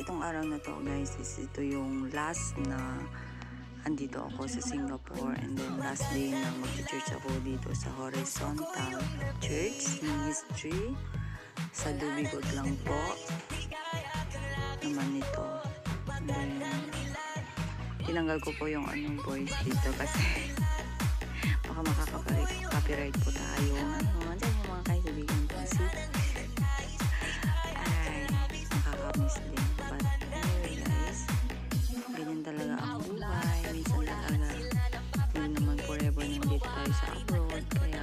itong araw na to guys is ito yung last na andito ako sa Singapore, and then last day na mag-church ako dito sa Horizontal Church Ministry sa Dubigot lang po naman ito. And then tinanggal ko po yung anong voice dito kasi baka makaka-copyright po tayo. Andyan yung mga kaibigan ko kasi ay nakaka-miss din. But anyway guys, ganyan talaga ang buhay. Minsan talaga hindi naman forever nandito tayo sa abroad, kaya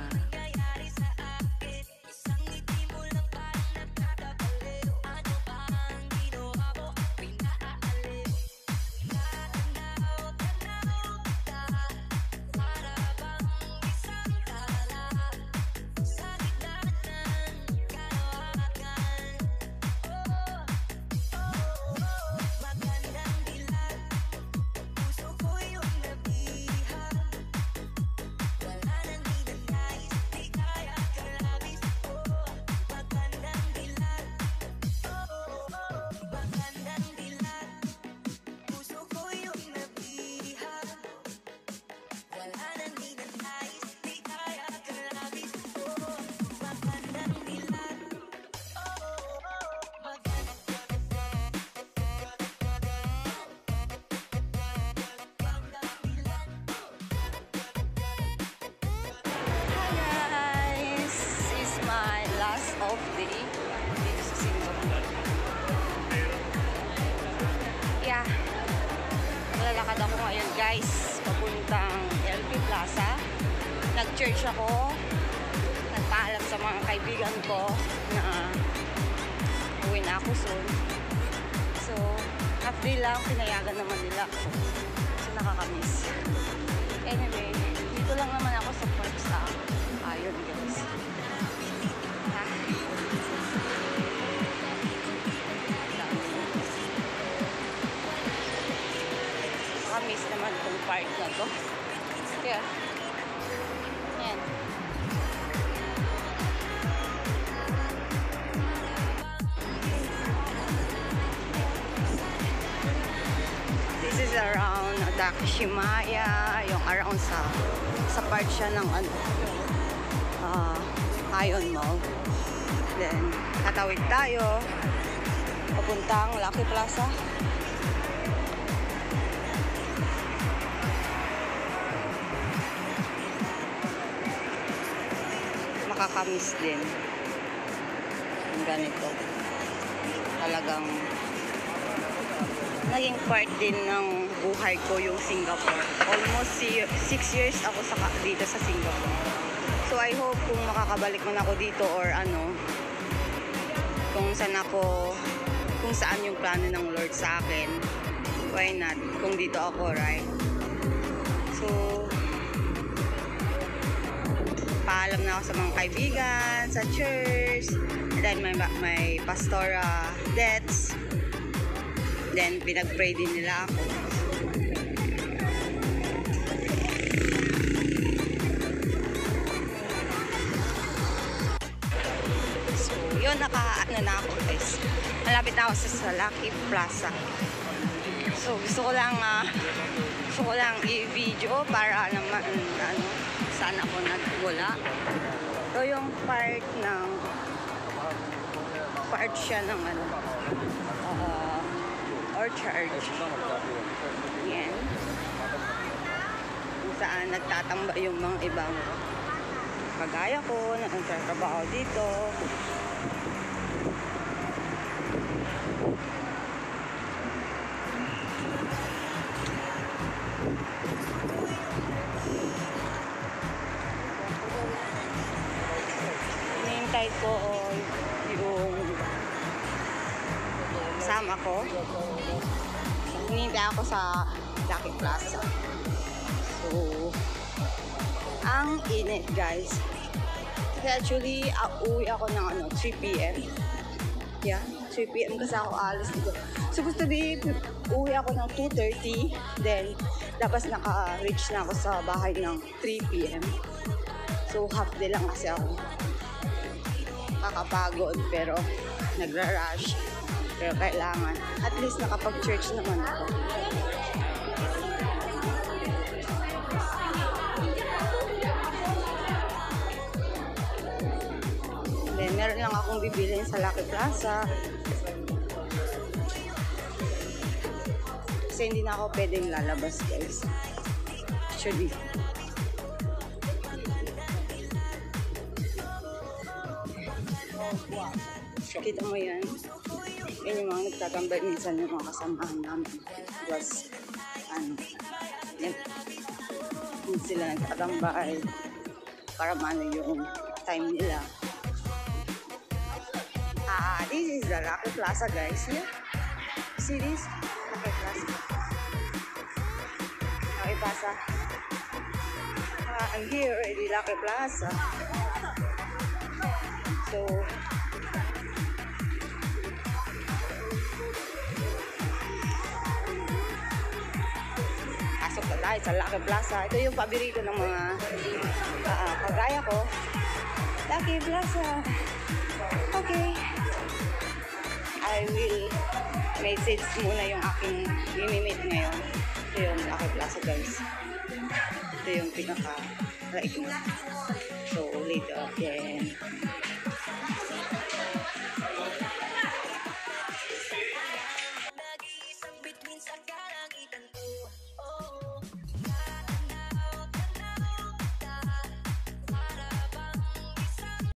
off day dito sa Singapore. Yeah, malalakad ako ngayon guys papuntang LP Plaza. Nag-church ako, nagpaalam sa mga kaibigan ko na uwi na ako soon. So half day lang, pinayagan naman nila ako, so nakakamiss. Anyway, dito lang naman ako sa park sa Ayon guys. Miss naman itong park na to. Kaya, yan. This is around Takashimaya, yung around sa part siya ng Ayon Mall. Then, tatawid tayo papuntang Lucky Plaza. Makakamiss din yung ganito. Talagang naging part din ng buhay ko yung Singapore. Almost 6 years ako dito sa Singapore. So I hope kung makakabalik man ako dito or kung saan yung plano ng Lord sa akin, why not kung dito ako, right? So paalam na ako sa mga kaibigan, sa church, and then may pastora debts. Then pinag-pray din nila ako. So yun, naka-ano na ako guys. Malapit na ako sa Lucky Plaza. So gusto ko lang i-video para naman saan ako nagwala. So yung part siya ng orchard. Yan. Kung saan nagtatamba yung mga ibang kagaya ko na nagtatrabaho dito. Hinihintay ko yung kasama ko. Hinihintay ako sa Lucky Plaza. So ang init guys. Actually, uwi ako ng 3 PM. Yeah, 3 PM kasi ako alis dito. Supposed to be, uwi ako ng 2:30. Then, tapos naka-reach na ako sa bahay ng 3 PM. So, half day lang kasi ako. Kakapagod, pero nagra-rush. Pero kailangan, at least nakapag-church naman ako. Then, meron lang akong bibilin sa Lucky Plaza. Kasi hindi na ako pwedeng lalabas, guys. Actually. Kita mo yan? Yan yung mga nagtatambay minsan yung mga kasamahan namin. Plus, yan. Hindi sila nagtatambay para maano yung time nila. This is the Lucky Plaza, guys. Yeah. See this? Lucky Plaza. Lucky Plaza. I'm here at the Lucky Plaza. So, pasok na tayo sa Lucky Plaza. Ito yung paborito ng mga kagaya ko. Lucky Plaza. Okay. I will message muna yung aking imimit ngayon. Ito yung Lucky Plaza, guys. Ito yung pinaka-right mo. So, later again.